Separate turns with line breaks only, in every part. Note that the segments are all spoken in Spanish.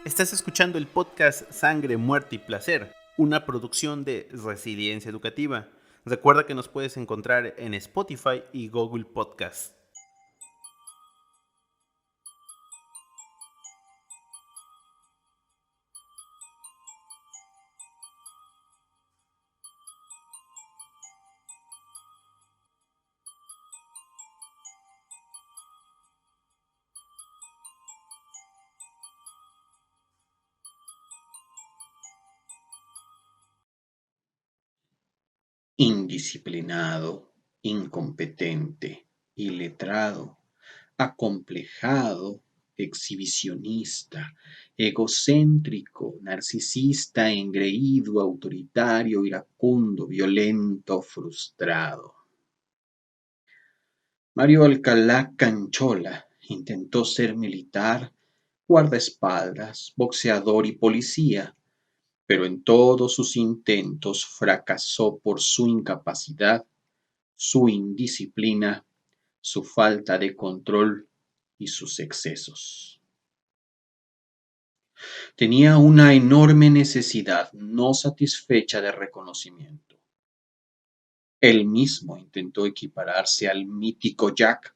Estás escuchando el podcast Sangre, Muerte y Placer, una producción de Resiliencia Educativa. Recuerda que nos puedes encontrar en Spotify y Google Podcast.
Indisciplinado, incompetente, iletrado, acomplejado, exhibicionista, egocéntrico, narcisista, engreído, autoritario, iracundo, violento, frustrado. Mario Alcalá Canchola intentó ser militar, guardaespaldas, boxeador y policía, pero en todos sus intentos fracasó por su incapacidad, su indisciplina, su falta de control y sus excesos. Tenía una enorme necesidad no satisfecha de reconocimiento. Él mismo intentó equipararse al mítico Jack,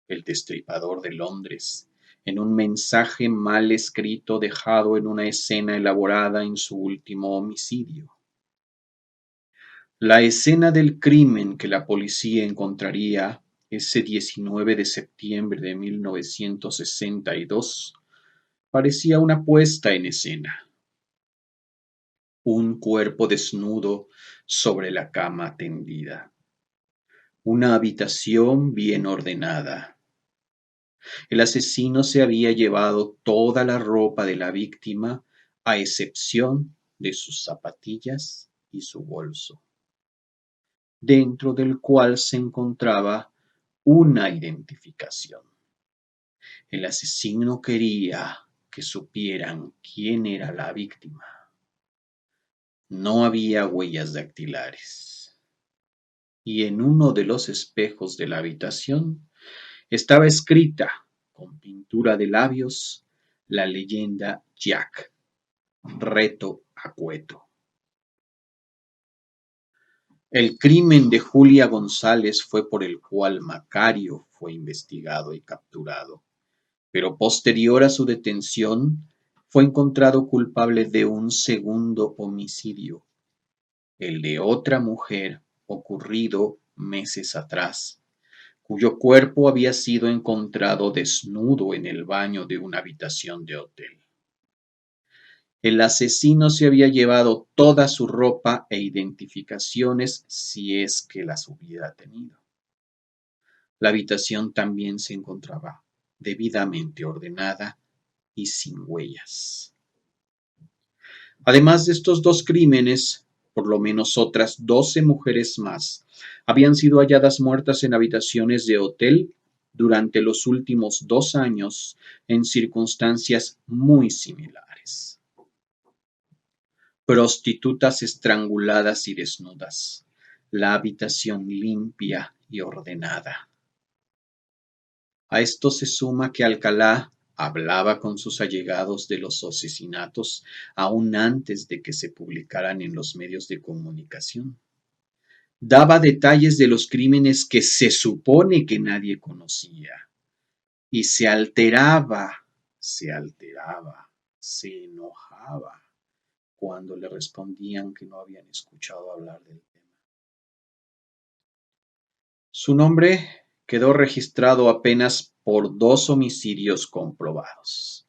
el destripador de Londres, en un mensaje mal escrito dejado en una escena elaborada en su último homicidio. La escena del crimen que la policía encontraría ese 19 de septiembre de 1962 parecía una puesta en escena. Un cuerpo desnudo sobre la cama tendida. Una habitación bien ordenada. El asesino se había llevado toda la ropa de la víctima, a excepción de sus zapatillas y su bolso, dentro del cual se encontraba una identificación. El asesino quería que supieran quién era la víctima. No había huellas dactilares. Y en uno de los espejos de la habitación estaba escrita, con pintura de labios, la leyenda Jack, reto a Cueto. El crimen de Julia González fue por el cual Macario fue investigado y capturado, pero posterior a su detención fue encontrado culpable de un segundo homicidio, el de otra mujer ocurrido meses atrás, cuyo cuerpo había sido encontrado desnudo en el baño de una habitación de hotel. El asesino se había llevado toda su ropa e identificaciones si es que las hubiera tenido. La habitación también se encontraba debidamente ordenada y sin huellas. Además de estos dos crímenes, por lo menos otras 12 mujeres más habían sido halladas muertas en habitaciones de hotel durante los últimos 2 años en circunstancias muy similares. Prostitutas estranguladas y desnudas, la habitación limpia y ordenada. A esto se suma que Alcalá hablaba con sus allegados de los asesinatos aún antes de que se publicaran en los medios de comunicación. Daba detalles de los crímenes que se supone que nadie conocía y se enojaba cuando le respondían que no habían escuchado hablar del tema. Su nombre quedó registrado apenas por 2 homicidios comprobados,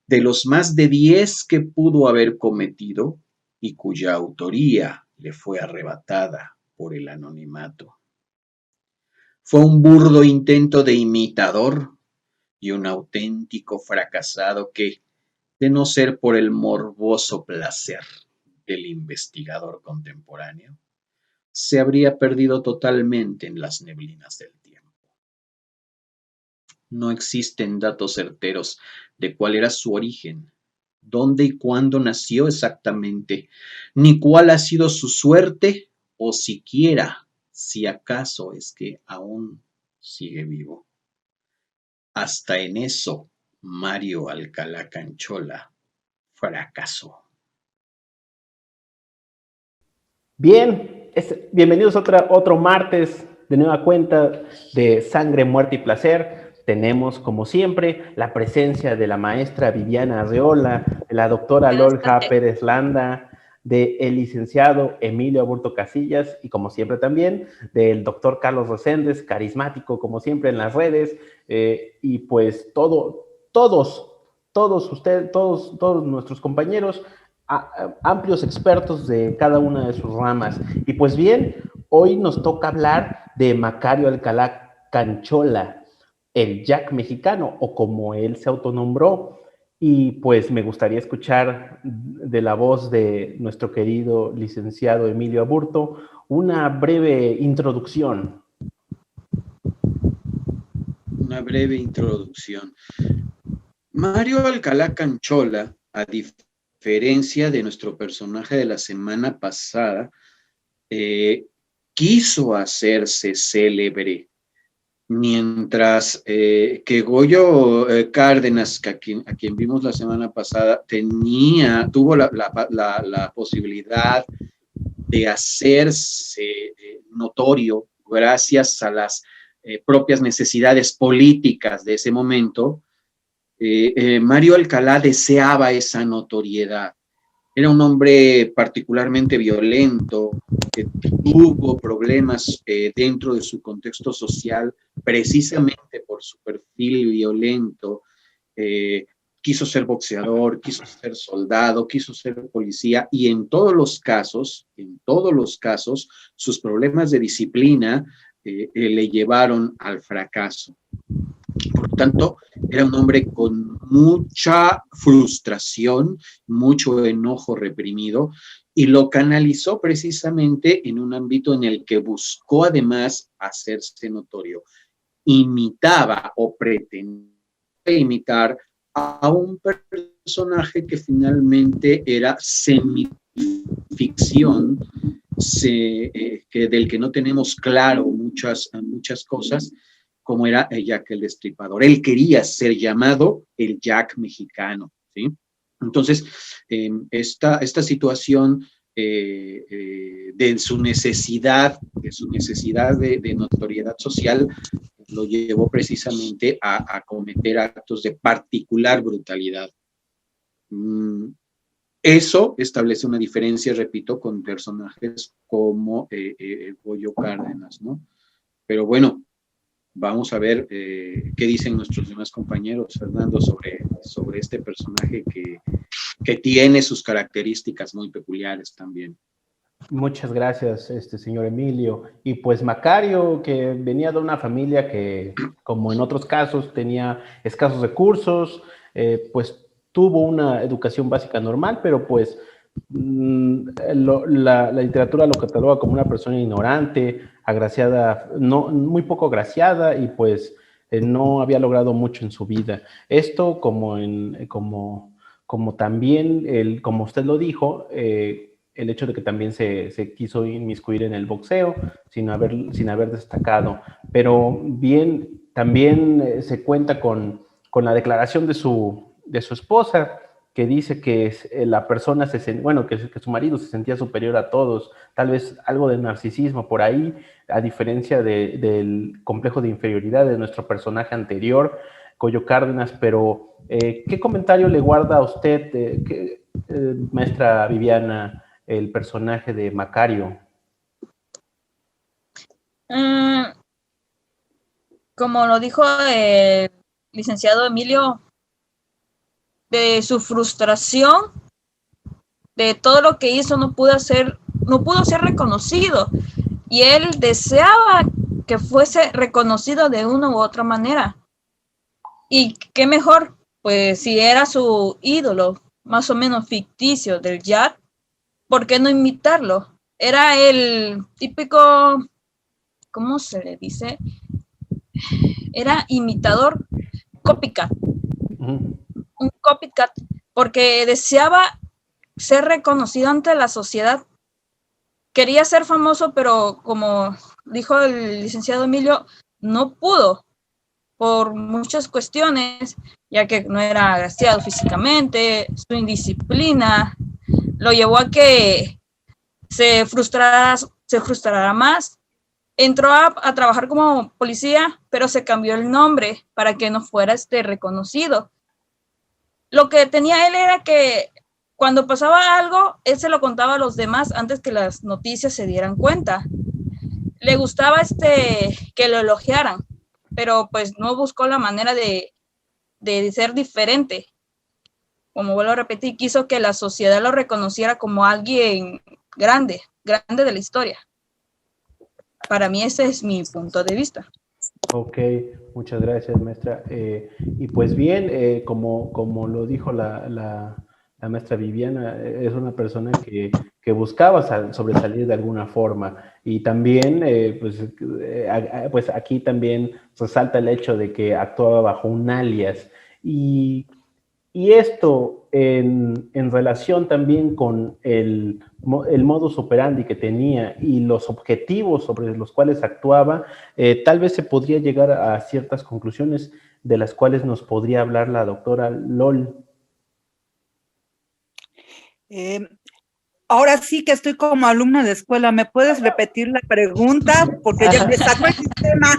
de los más de 10 que pudo haber cometido y cuya autoría le fue arrebatada por el anonimato. Fue un burdo intento de imitador y un auténtico fracasado que, de no ser por el morboso placer del investigador contemporáneo, se habría perdido totalmente en las neblinas del tiempo. No existen datos certeros de cuál era su origen, dónde y cuándo nació exactamente, ni cuál ha sido su suerte, o siquiera si acaso es que aún sigue vivo. Hasta en eso, Mario Alcalá Canchola fracasó.
Bien, bienvenidos a otro martes de nueva cuenta de Sangre, Muerte y Placer. Tenemos, como siempre, la presencia de la maestra Viviana Arreola, de la doctora Lolja Pérez Landa, del licenciado Emilio Aburto Casillas y, como siempre, también del doctor Carlos Reséndez, carismático, como siempre, en las redes. Y pues todos nuestros compañeros, amplios expertos de cada una de sus ramas. Y pues bien, hoy nos toca hablar de Macario Alcalá Canchola, el Jack mexicano, o como él se autonombró. Y pues me gustaría escuchar de la voz de nuestro querido licenciado Emilio Aburto una breve introducción.
Una breve introducción. Mario Alcalá Canchola, a diferencia de nuestro personaje de la semana pasada, quiso hacerse célebre, mientras que Goyo Cárdenas, a quien vimos la semana pasada, tuvo la posibilidad de hacerse notorio gracias a las propias necesidades políticas de ese momento. Mario Alcalá deseaba esa notoriedad. Era un hombre particularmente violento, que tuvo problemas dentro de su contexto social, precisamente por su perfil violento. Quiso ser boxeador, quiso ser soldado, quiso ser policía, y en todos los casos, sus problemas de disciplina le llevaron al fracaso. Por lo tanto, era un hombre con mucha frustración, mucho enojo reprimido, y lo canalizó precisamente en un ámbito en el que buscó además hacerse notorio. Imitaba o pretendía imitar a un personaje que finalmente era semificción, del que no tenemos claro muchas cosas, como era el Jack el Destripador. Él quería ser llamado el Jack mexicano, ¿sí? Entonces, esta situación de su necesidad de notoriedad social lo llevó precisamente a cometer actos de particular brutalidad. Eso establece una diferencia, repito, con personajes como Goyo Cárdenas, ¿no? Pero bueno, vamos a ver qué dicen nuestros demás compañeros, Fernando, sobre este personaje que tiene sus características muy peculiares también.
Muchas gracias, señor Emilio. Y pues Macario, que venía de una familia que, como en otros casos, tenía escasos recursos, pues tuvo una educación básica normal, pero pues la literatura lo cataloga como una persona ignorante, agraciada, no, muy poco agraciada, y pues no había logrado mucho en su vida. Esto como también, como usted lo dijo, el hecho de que también se quiso inmiscuir en el boxeo sin haber destacado. Pero bien, también se cuenta con la declaración de su esposa, que dice que la persona, que su marido se sentía superior a todos, tal vez algo de narcisismo por ahí, a diferencia del complejo de inferioridad de nuestro personaje anterior, Goyo Cárdenas. Pero, ¿qué comentario le guarda a usted, maestra Viviana, el personaje de Macario?
Como lo dijo el licenciado Emilio, de su frustración, de todo lo que hizo, no pudo ser reconocido, y él deseaba que fuese reconocido de una u otra manera. Y qué mejor, pues si era su ídolo, más o menos ficticio del Jack, ¿por qué no imitarlo? Era el típico, ¿cómo se le dice? Era imitador, copycat. Un copycat, porque deseaba ser reconocido ante la sociedad. Quería ser famoso, pero como dijo el licenciado Emilio, no pudo por muchas cuestiones, ya que no era agraciado físicamente. Su indisciplina lo llevó a que se frustrara más. Entró a trabajar como policía, pero se cambió el nombre para que no fuera reconocido. Lo que tenía él era que cuando pasaba algo, él se lo contaba a los demás antes que las noticias se dieran cuenta. Le gustaba que lo elogiaran, pero pues no buscó la manera de ser diferente. Como vuelvo a repetir, quiso que la sociedad lo reconociera como alguien grande de la historia. Para mí ese es mi punto de vista.
Ok, muchas gracias, maestra. Y pues bien, como lo dijo la maestra Viviana, es una persona que buscaba sobresalir de alguna forma. Y también, pues aquí también resalta el hecho de que actuaba bajo un alias. Y esto en relación también con el modus operandi que tenía y los objetivos sobre los cuales actuaba, tal vez se podría llegar a ciertas conclusiones de las cuales nos podría hablar la doctora Lol.
Ahora sí que estoy como alumna de escuela. ¿Me puedes repetir la pregunta? Porque ya me sacó el sistema.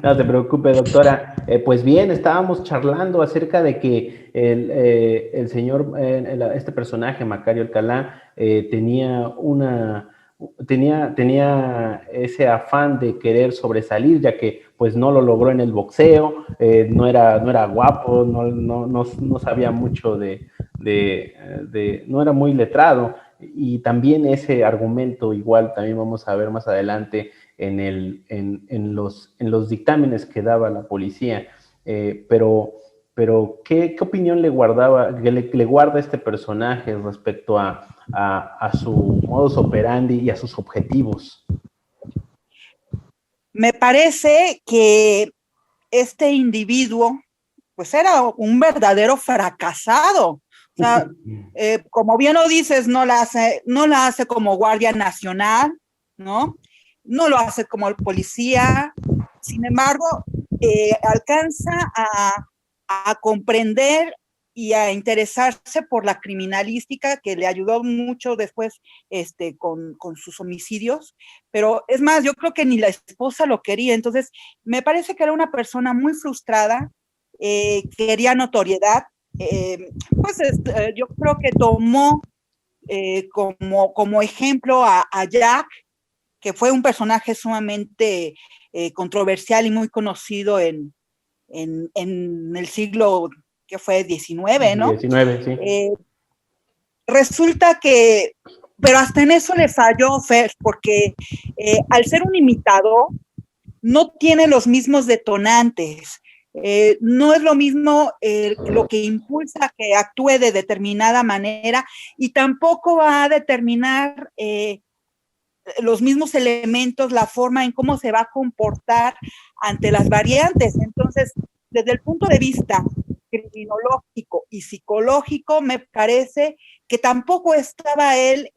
No se preocupe, doctora. Pues bien, estábamos charlando acerca de que el señor, este personaje, Macario Alcalá, tenía ese afán de querer sobresalir, ya que pues no lo logró en el boxeo, no era guapo, no sabía mucho no era muy letrado, y también ese argumento igual también vamos a ver más adelante en los dictámenes que daba la policía, pero ¿qué opinión le guarda este personaje respecto a su modus operandi y a sus objetivos?
Me parece que este individuo pues era un verdadero fracasado. O sea, como bien lo dices, no la hace como Guardia Nacional, ¿no? No lo hace como policía. Sin embargo, alcanza a comprender y a interesarse por la criminalística, que le ayudó mucho después con sus homicidios. Pero es más, yo creo que ni la esposa lo quería. Entonces, me parece que era una persona muy frustrada, quería notoriedad. Yo creo que tomó como ejemplo a Jack, que fue un personaje sumamente controversial y muy conocido en el siglo que fue 19, ¿no?
19, sí.
Resulta que, pero hasta en eso le falló Fer, porque al ser un imitador, no tiene los mismos detonantes. No es lo mismo lo que impulsa que actúe de determinada manera, y tampoco va a determinar los mismos elementos, la forma en cómo se va a comportar ante las variantes. Entonces, desde el punto de vista criminológico y psicológico, me parece que tampoco estaba él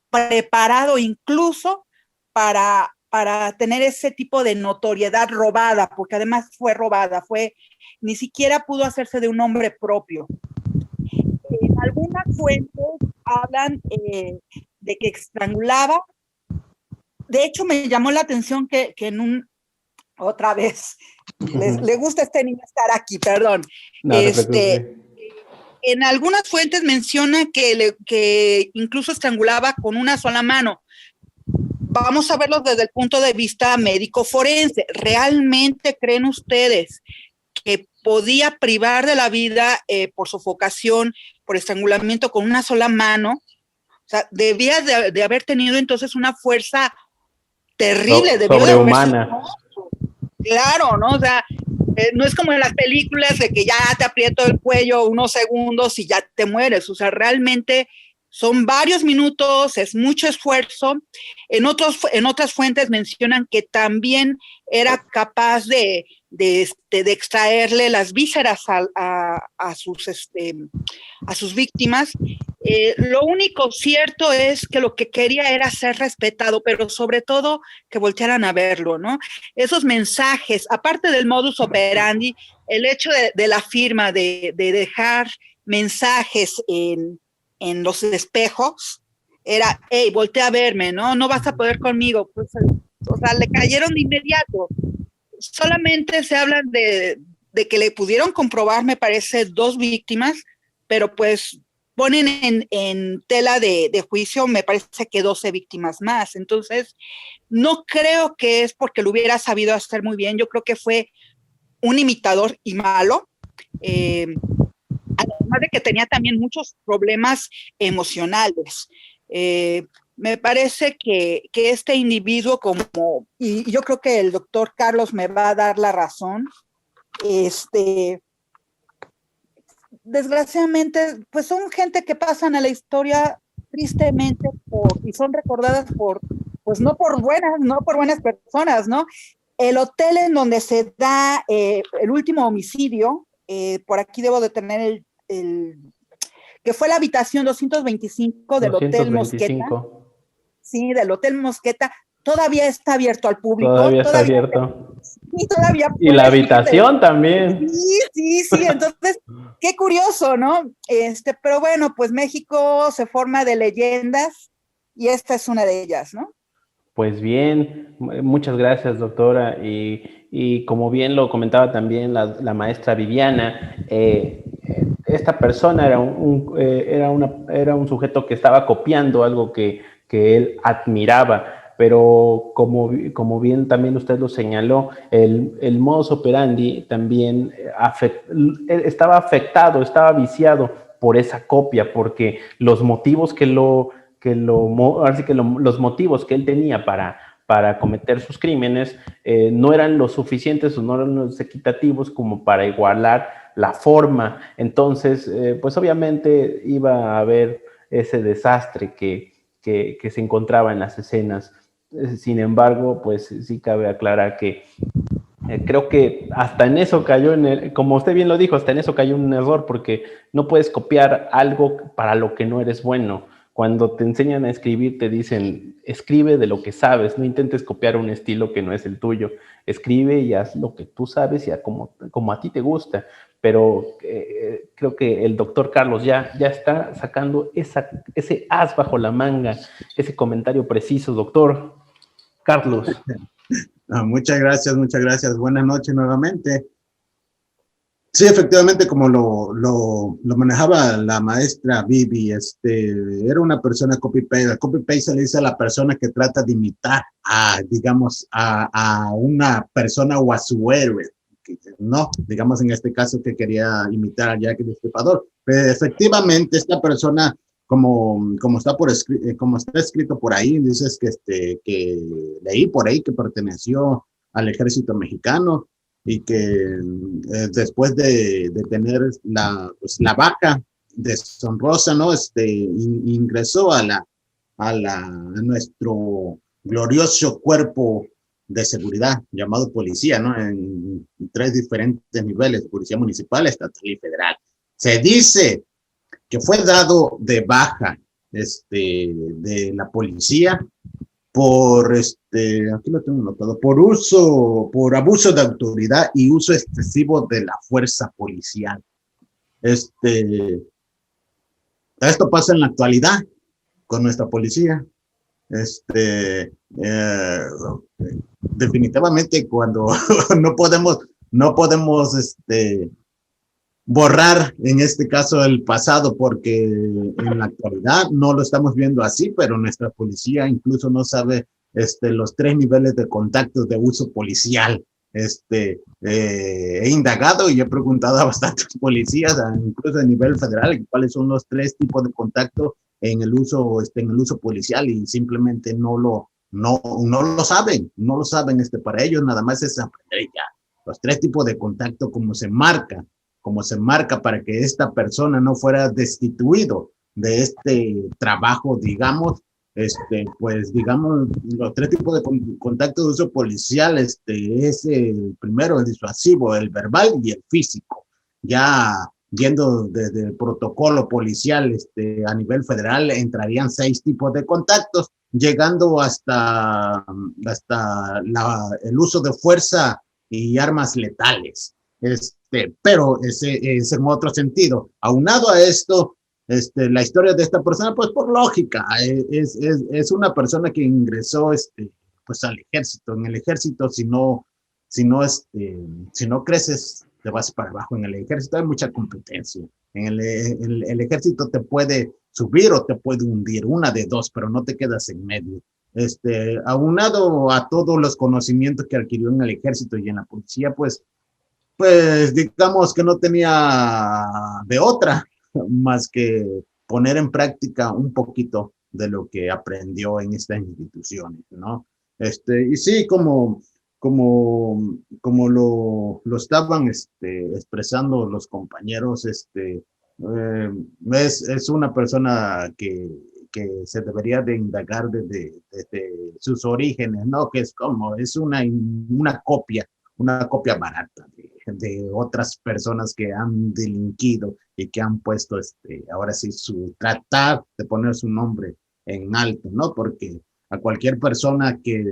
preparado incluso para tener ese tipo de notoriedad robada, porque además fue robada, ni siquiera pudo hacerse de un nombre propio. En algunas fuentes hablan de que estrangulaba. De hecho, me llamó la atención que otra vez, le gusta este niño estar aquí, perdón.
No,
en algunas fuentes menciona que incluso estrangulaba con una sola mano. Vamos a verlo desde el punto de vista médico forense. ¿Realmente creen ustedes que podía privar de la vida por sofocación, por estrangulamiento con una sola mano? O sea, debía de haber tenido entonces una fuerza terrible,
sobrehumana.
Claro, ¿no? O sea, no es como en las películas de que ya te aprieto el cuello unos segundos y ya te mueres. O sea, realmente son varios minutos, es mucho esfuerzo. En otras fuentes mencionan que también era capaz de extraerle las vísceras a sus víctimas. Lo único cierto es que lo que quería era ser respetado, pero sobre todo que voltearan a verlo, ¿no? Esos mensajes, aparte del modus operandi, el hecho de la firma, de dejar mensajes en los espejos, era, hey, voltea a verme, ¿no? No vas a poder conmigo. Pues, o sea, le cayeron de inmediato. Solamente se hablan de que le pudieron comprobar, me parece, 2 víctimas, pero pues ponen en tela de juicio, me parece que 12 víctimas más. Entonces, no creo que es porque lo hubiera sabido hacer muy bien. Yo creo que fue un imitador y malo. Además de que tenía también muchos problemas emocionales. Me parece que este individuo, y yo creo que el doctor Carlos me va a dar la razón, desgraciadamente, pues son gente que pasan a la historia tristemente y son recordadas pues no por buenas personas, ¿no? El hotel en donde se da el último homicidio, por aquí debo de tener que fue la habitación 225 del
225.
Hotel Mosqueta. Sí, del Hotel Mosqueta. Todavía está abierto al público.
Todavía está abierto.
Y todavía
y la habitación también.
Sí. Entonces, qué curioso, ¿no? Pero bueno, pues México se forma de leyendas y esta es una de ellas, ¿no?
Pues bien, muchas gracias, doctora. Y como bien lo comentaba también la maestra Viviana, esta persona era un sujeto que estaba copiando algo que él admiraba, pero como bien también usted lo señaló, el modus operandi también estaba afectado, estaba viciado por esa copia, porque los motivos los motivos que él tenía para cometer sus crímenes no eran lo suficientes o no eran los equitativos como para igualar la forma. Entonces, pues obviamente iba a haber ese desastre que se encontraba en las escenas. Sin embargo, pues sí cabe aclarar que creo que hasta en eso cayó, como usted bien lo dijo, hasta en eso cayó un error, porque no puedes copiar algo para lo que no eres bueno. Cuando te enseñan a escribir, te dicen, escribe de lo que sabes, no intentes copiar un estilo que no es el tuyo. Escribe y haz lo que tú sabes y como a ti te gusta. Pero creo que el doctor Carlos ya está sacando ese as bajo la manga, ese comentario preciso, doctor Carlos.
Muchas gracias. Buenas noches nuevamente. Sí, efectivamente, como lo manejaba la maestra Vivi, era una persona copy-paste. Copy-paste se le dice a la persona que trata de imitar digamos, a una persona o a su héroe. No, digamos en este caso que quería imitar a Jack el Destripador. Pero efectivamente, esta persona, como está escrito por ahí, dices que leí por ahí que perteneció al ejército mexicano y que después de tener la baja deshonrosa, ¿no? Ingresó a nuestro glorioso cuerpo de seguridad llamado policía, ¿no? En 3 diferentes niveles: policía municipal, estatal y federal. Se dice que fue dado de baja de la policía por aquí lo tengo notado, por abuso de autoridad y uso excesivo de la fuerza policial. Esto pasa en la actualidad con nuestra policía. Definitivamente cuando no podemos borrar en este caso el pasado, porque en la actualidad no lo estamos viendo así, pero nuestra policía incluso no sabe los 3 niveles de contactos de uso policial. He indagado y he preguntado a bastantes policías, incluso a nivel federal, cuáles son los 3 tipos de contacto en el uso policial, y simplemente no lo saben. Para ellos nada más es aprender ya los 3 tipos de contacto, como se marca para que esta persona no fuera destituido de este trabajo, digamos. Pues digamos, los 3 tipos de contacto de uso policial, es el primero, el disuasivo, el verbal y el físico. Ya yendo desde el protocolo policial a nivel federal, entrarían 6 tipos de contactos, llegando hasta el uso de fuerza y armas letales. Pero ese es en otro sentido. Aunado a esto, la historia de esta persona, pues por lógica, es una persona que ingresó pues al ejército. En el ejército, si no creces, te vas para abajo. En el ejército hay mucha competencia. En el ejército te puede subir o te puede hundir, una de dos, pero no te quedas en medio. Aunado a todos los conocimientos que adquirió en el ejército y en la policía, pues digamos que no tenía de otra más que poner en práctica un poquito de lo que aprendió en estas instituciones, ¿no? Y sí, como lo estaban expresando los compañeros, es una persona que se debería de indagar desde sus orígenes, ¿no? Que es una copia barata de otras personas que han delinquido y que han puesto ahora sí tratar de poner su nombre en alto, ¿no? Porque a cualquier persona que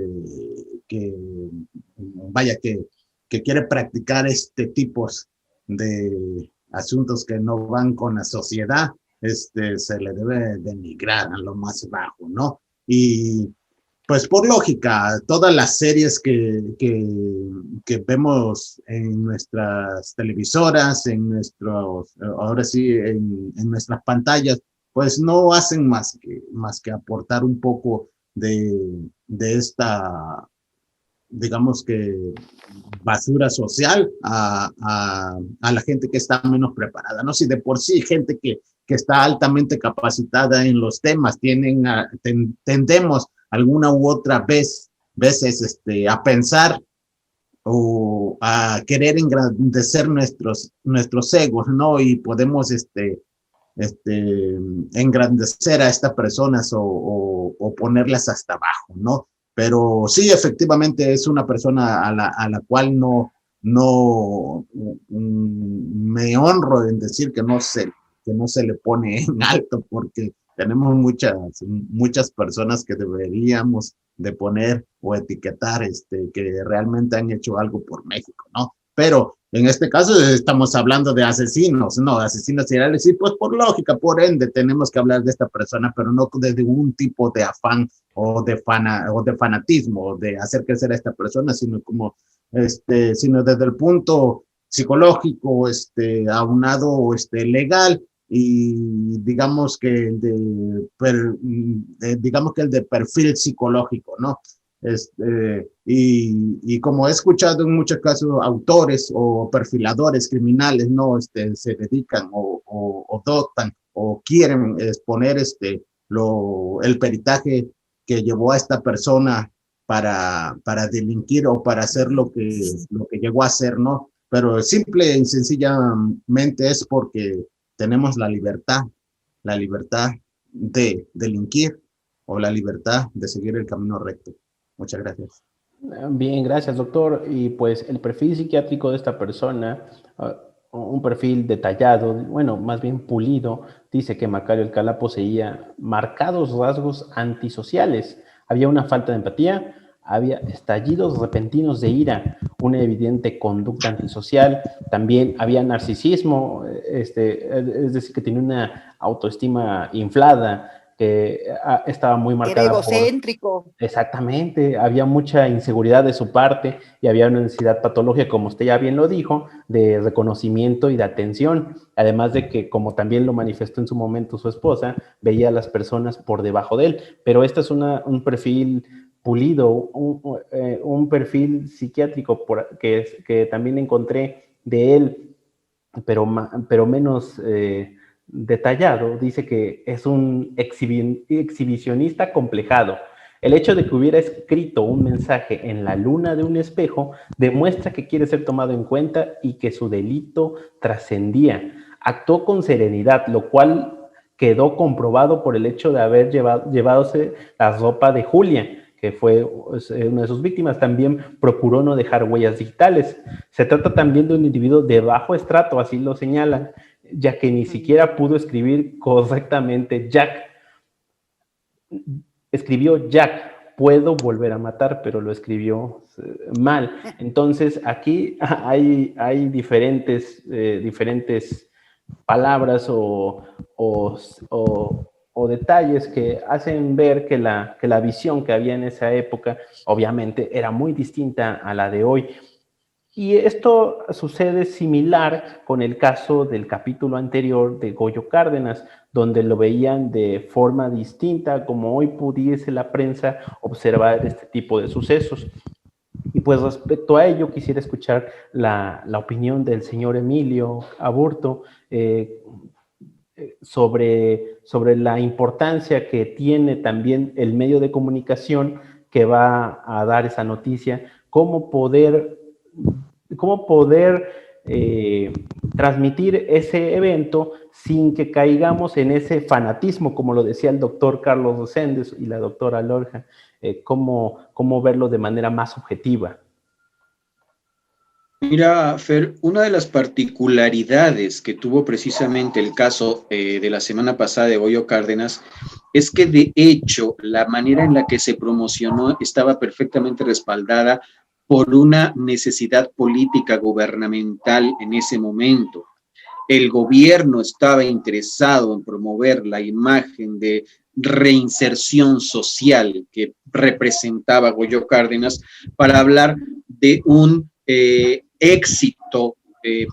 quiere practicar tipos de asuntos que no van con la sociedad, se le debe denigrar a lo más bajo, ¿no? Y pues por lógica, todas las series que vemos en nuestras televisoras, ahora sí, en nuestras pantallas, pues no hacen más que aportar un poco de esta, digamos que, basura social a la gente que está menos preparada, ¿no? Si de por sí gente que está altamente capacitada en los temas, tendemos alguna u otra veces a pensar o a querer engrandecer nuestros egos, ¿no? Y podemos engrandecer a estas personas o ponerlas hasta abajo, ¿no? Pero sí, efectivamente es una persona a la cual no me honro en decir que no se le pone en alto, porque tenemos muchas personas que deberíamos de poner o etiquetar que realmente han hecho algo por México, ¿no? Pero en este caso estamos hablando de asesinos seriales, y pues por lógica, por ende, tenemos que hablar de esta persona, pero no desde un tipo de afán o de fanatismo, de hacer crecer a esta persona, sino sino desde el punto psicológico, aunado, legal, y digamos que el de perfil psicológico, ¿no? Y como he escuchado en muchos casos, autores o perfiladores criminales, ¿no? Se dedican o dotan o quieren exponer el peritaje que llevó a esta persona para delinquir o para hacer lo que llegó a hacer, ¿no? Pero simple y sencillamente es porque tenemos la libertad de delinquir o la libertad de seguir el camino recto. Muchas gracias.
Bien, gracias, doctor. Y pues el perfil psiquiátrico de esta persona, un perfil detallado, bueno, más bien pulido, dice que Macario Alcalá poseía marcados rasgos antisociales. Había una falta de empatía, había estallidos repentinos de ira, una evidente conducta antisocial, también había narcisismo, es decir, que tenía una autoestima inflada, que estaba muy marcada.
Era egocéntrico.
Exactamente, había mucha inseguridad de su parte y había una necesidad patológica, como usted ya bien lo dijo, de reconocimiento y de atención, además de que, como también lo manifestó en su momento su esposa, veía a las personas por debajo de él, pero este es un perfil pulido, un perfil psiquiátrico que también encontré de él, pero menos detallado. Dice que es un exhibicionista complejado. El hecho de que hubiera escrito un mensaje en la luna de un espejo demuestra que quiere ser tomado en cuenta y que su delito trascendía. Actuó con serenidad, lo cual quedó comprobado por el hecho de haber llevadose la ropa de Julia, que fue una de sus víctimas. También procuró no dejar huellas digitales. Se trata también de un individuo de bajo estrato, así lo señala. ya que ni siquiera pudo escribir correctamente Jack. Escribió Jack, puedo volver a matar, pero lo escribió mal. Entonces, aquí hay diferentes palabras o detalles que hacen ver que la visión que había en esa época, obviamente, era muy distinta a la de hoy. Y esto sucede similar con el caso del capítulo anterior de Goyo Cárdenas, donde lo veían de forma distinta, como hoy pudiese la prensa observar este tipo de sucesos. Y pues respecto a ello quisiera escuchar la opinión del señor Emilio Aburto sobre la importancia que tiene también el medio de comunicación que va a dar esa noticia, cómo poder transmitir ese evento sin que caigamos en ese fanatismo, como lo decía el doctor Carlos Roséndez y la doctora Lorja, cómo verlo de manera más objetiva.
Mira, Fer, una de las particularidades que tuvo precisamente el caso de la semana pasada de Goyo Cárdenas es que de hecho la manera en la que se promocionó estaba perfectamente respaldada por una necesidad política gubernamental en ese momento. El gobierno estaba interesado en promover la imagen de reinserción social que representaba Goyo Cárdenas para hablar de un éxito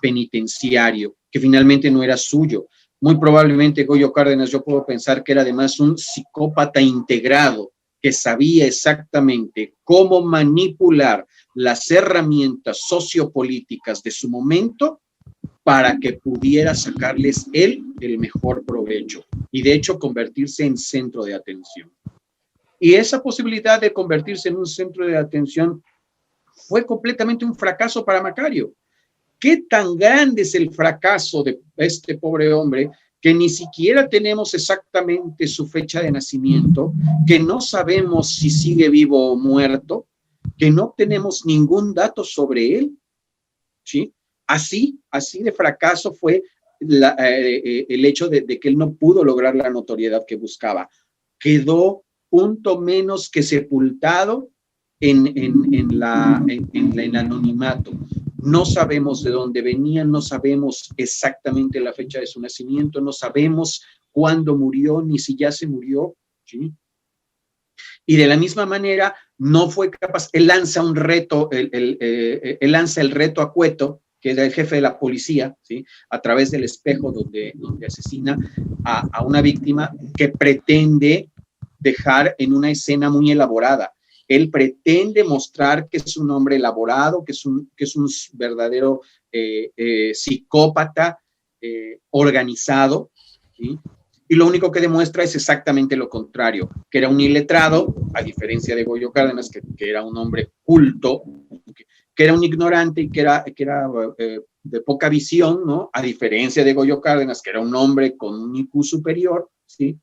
penitenciario que finalmente no era suyo. Muy probablemente Goyo Cárdenas, yo puedo pensar que era además un psicópata integrado que sabía exactamente cómo manipular las herramientas sociopolíticas de su momento para que pudiera sacarles él el mejor provecho y de hecho convertirse en centro de atención. Y esa posibilidad de convertirse en un centro de atención fue completamente un fracaso para Macario. ¿Qué tan grande es el fracaso de este pobre hombre que ni siquiera tenemos exactamente su fecha de nacimiento, que no sabemos si sigue vivo o muerto, que no tenemos ningún dato sobre él? ¿Sí? Así de fracaso fue el hecho de que él no pudo lograr la notoriedad que buscaba. Quedó punto menos que sepultado en el anonimato. No sabemos de dónde venía, no sabemos exactamente la fecha de su nacimiento, no sabemos cuándo murió, ni si ya se murió, ¿sí? Y de la misma manera, no fue capaz, él lanza un reto, él lanza el reto a Cueto, que era el jefe de la policía, ¿sí? A través del espejo donde asesina a una víctima que pretende dejar en una escena muy elaborada. Él pretende mostrar que es un hombre elaborado, que es un verdadero psicópata organizado, ¿sí? Y lo único que demuestra es exactamente lo contrario, que era un iletrado, a diferencia de Goyo Cárdenas, que era un hombre culto, que era un ignorante y que era de poca visión, ¿no? A diferencia de Goyo Cárdenas, que era un hombre con un IQ superior, ¿sí?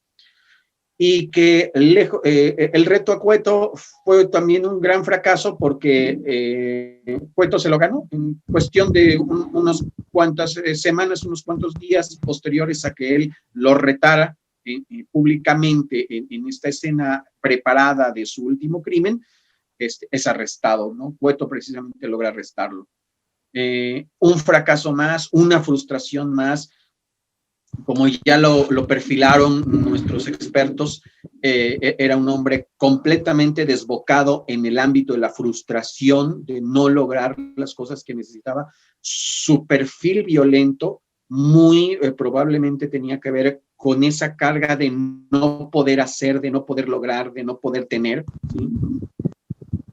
Y que el reto a Cueto fue también un gran fracaso porque Cueto se lo ganó en cuestión de unas cuantas semanas, unos cuantos días posteriores a que él lo retara públicamente en esta escena preparada de su último crimen. Es arrestado, ¿no? Cueto precisamente logra arrestarlo. Un fracaso más, una frustración más. Como ya lo perfilaron nuestros expertos, era un hombre completamente desbocado en el ámbito de la frustración, de no lograr las cosas que necesitaba. Su perfil violento muy probablemente tenía que ver con esa carga de no poder hacer, de no poder lograr, de no poder tener, ¿sí?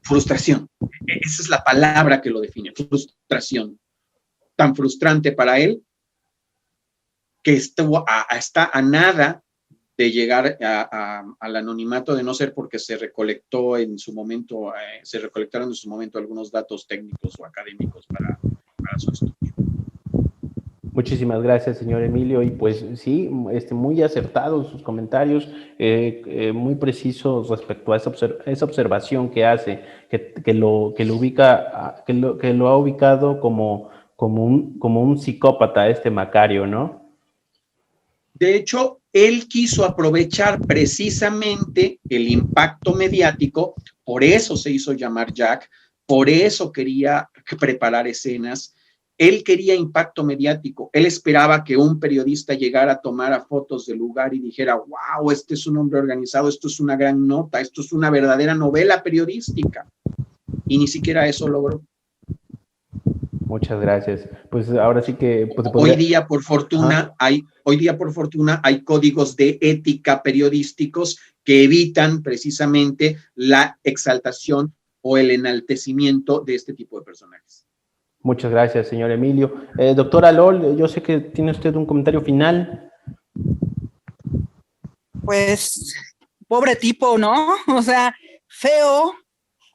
Frustración. Esa es la palabra que lo define, frustración. Tan frustrante para él que está a nada de llegar al anonimato, de no ser porque se recolectaron en su momento algunos datos técnicos o académicos para su estudio.
Muchísimas gracias, señor Emilio, y pues sí, muy acertados sus comentarios, muy precisos respecto a esa observación que hace, que lo ha ubicado como un psicópata Macario, ¿no?
De hecho, él quiso aprovechar precisamente el impacto mediático, por eso se hizo llamar Jack, por eso quería preparar escenas. Él quería impacto mediático. Él esperaba que un periodista llegara, tomara fotos del lugar y dijera, wow, este es un hombre organizado, esto es una gran nota, esto es una verdadera novela periodística. Y ni siquiera eso logró.
Muchas gracias. Pues ahora sí que pues,
hoy día, por fortuna, hay códigos de ética periodísticos que evitan precisamente la exaltación o el enaltecimiento de este tipo de personajes.
Muchas gracias, señor Emilio. Doctora Lol, yo sé que tiene usted un comentario final.
Pues, pobre tipo, ¿no? O sea, feo,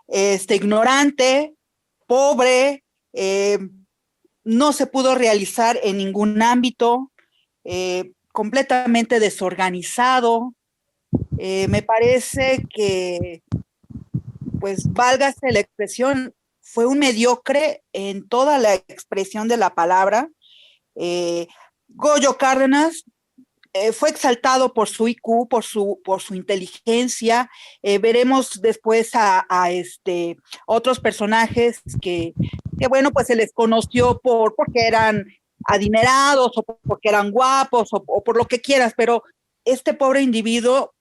ignorante, pobre, no se pudo realizar en ningún ámbito, completamente desorganizado. Me parece que, pues, válgase la expresión, fue un mediocre en toda la expresión de la palabra. Goyo Cárdenas fue exaltado por su IQ, por su inteligencia. Veremos después a otros personajes que, bueno, pues se les conoció porque eran adinerados o porque eran guapos o por lo que quieras, pero este pobre individuo,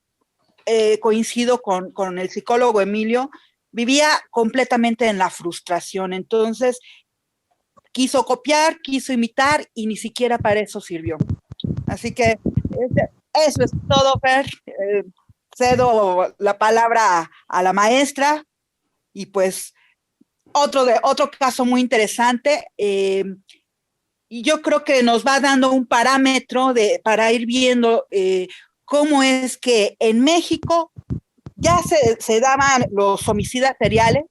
coincido con el psicólogo Emilio, vivía completamente en la frustración. Entonces, quiso copiar, quiso imitar y ni siquiera para eso sirvió. Así que eso es todo, Fer. Cedo la palabra a la maestra y pues otro caso muy interesante. Y yo creo que nos va dando un parámetro para ir viendo cómo es que en México ya se daban los homicidas seriales,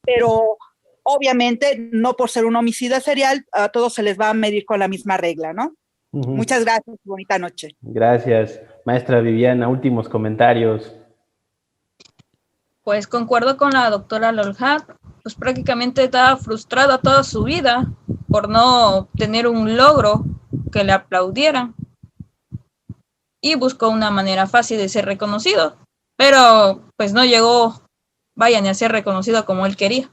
pero obviamente no por ser un homicida serial a todos se les va a medir con la misma regla, ¿no? Muchas gracias, bonita noche.
Gracias. Maestra Viviana, últimos comentarios.
Pues concuerdo con la doctora Lolhat, pues prácticamente estaba frustrada toda su vida por no tener un logro que le aplaudieran y buscó una manera fácil de ser reconocido, pero pues no llegó, vaya, ni a ser reconocido como él quería.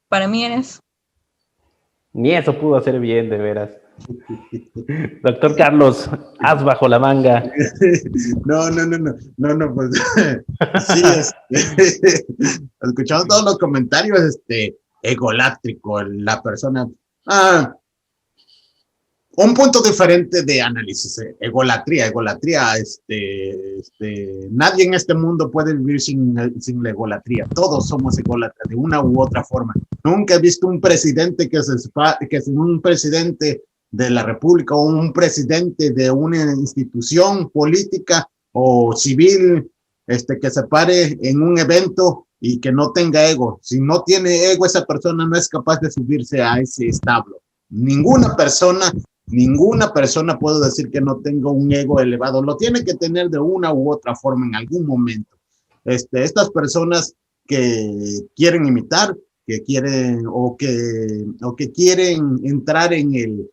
Para mí es...
Ni eso pudo hacer bien, de veras. Doctor Carlos, haz bajo la manga.
No, pues sí, escuchamos todos los comentarios, egolátrico, la persona, un punto diferente de análisis, egolatría, nadie en este mundo puede vivir sin la egolatría, todos somos ególatras de una u otra forma. Nunca he visto un presidente que es un presidente de la República o un presidente de una institución política o civil que se pare en un evento y que no tenga ego. Si no tiene ego, esa persona no es capaz de subirse a ese establo. Ninguna persona puede decir que no tenga un ego elevado. Lo tiene que tener de una u otra forma en algún momento. Estas personas que quieren imitar, que quieren o que quieren entrar en el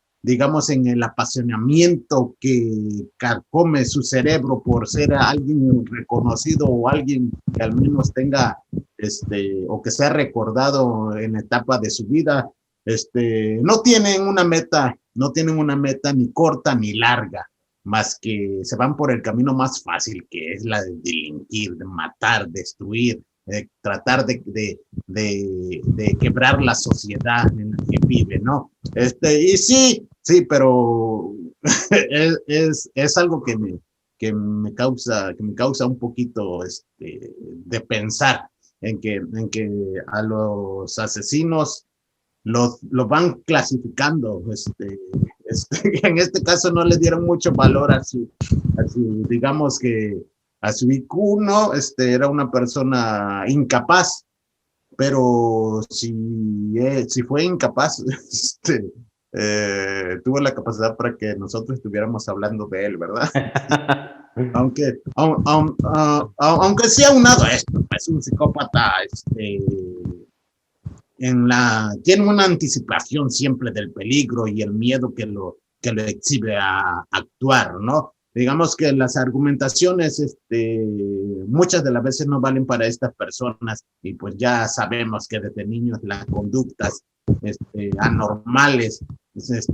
apasionamiento que carcome su cerebro por ser alguien reconocido o alguien que al menos tenga, o que sea recordado en la etapa de su vida, no tienen una meta ni corta ni larga, más que se van por el camino más fácil, que es la de delinquir, de matar, destruir, tratar de quebrar la sociedad en la que vive, ¿no? Y sí, pero es algo que me causa un poquito de pensar en que a los asesinos los van clasificando, en este caso no le dieron mucho valor a su digamos que a su IQ, ¿no? Era una persona incapaz, pero si fue incapaz, tuvo la capacidad para que nosotros estuviéramos hablando de él, ¿verdad? aunque sí aunado a esto, es un psicópata, tiene una anticipación siempre del peligro y el miedo que lo exhibe a actuar, ¿no? digamos que las argumentaciones, muchas de las veces no valen para estas personas y pues ya sabemos que desde niños las conductas anormales es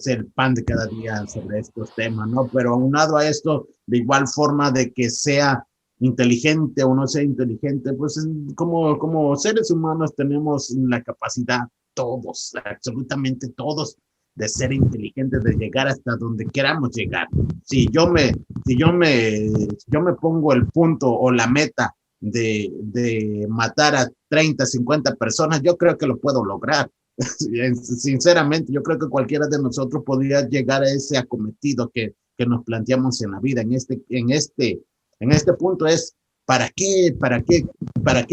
el pan de cada día sobre estos temas, ¿no? Pero aunado a esto, de igual forma de que sea inteligente o no sea inteligente, pues como seres humanos tenemos la capacidad, todos, absolutamente todos, de ser inteligentes, de llegar hasta donde queramos llegar. Si yo me pongo el punto o la meta de matar a 30, 50 personas, yo creo que lo puedo lograr. Sinceramente, yo creo que cualquiera de nosotros podría llegar a ese acometido que nos planteamos en la vida. En este punto es, ¿para qué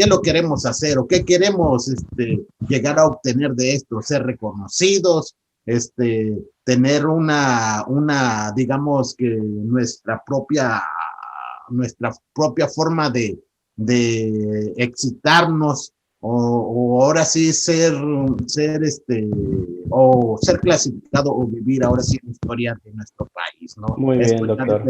lo queremos hacer? ¿O qué queremos llegar a obtener de esto? Ser reconocidos, tener digamos que nuestra propia forma de excitarnos, o ahora sí o ser clasificado o vivir ahora sí la historia de nuestro país, ¿no?
Muy bien,
Esto
doctor.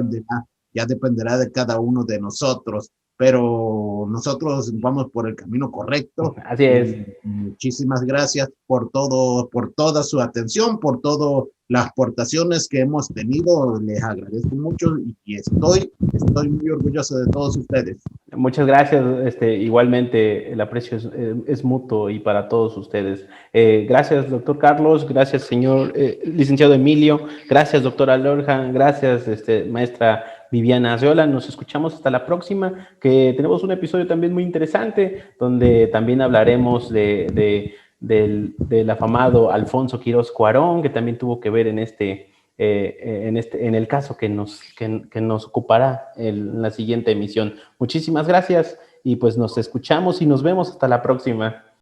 ya dependerá de cada uno de nosotros, pero nosotros vamos por el camino correcto.
Así es.
Muchísimas gracias por toda su atención, por todas las aportaciones que hemos tenido. Les agradezco mucho y estoy muy orgulloso de todos ustedes.
Muchas gracias, igualmente el aprecio es mutuo y para todos ustedes. Gracias, doctor Carlos, gracias, señor licenciado Emilio, gracias, doctora Lorja, gracias, maestra Viviana Arreola. Nos escuchamos hasta la próxima, que tenemos un episodio también muy interesante, donde también hablaremos del afamado Alfonso Quirós Cuarón, que también tuvo que ver en el caso que nos ocupará en la siguiente emisión. Muchísimas gracias y pues nos escuchamos y nos vemos hasta la próxima.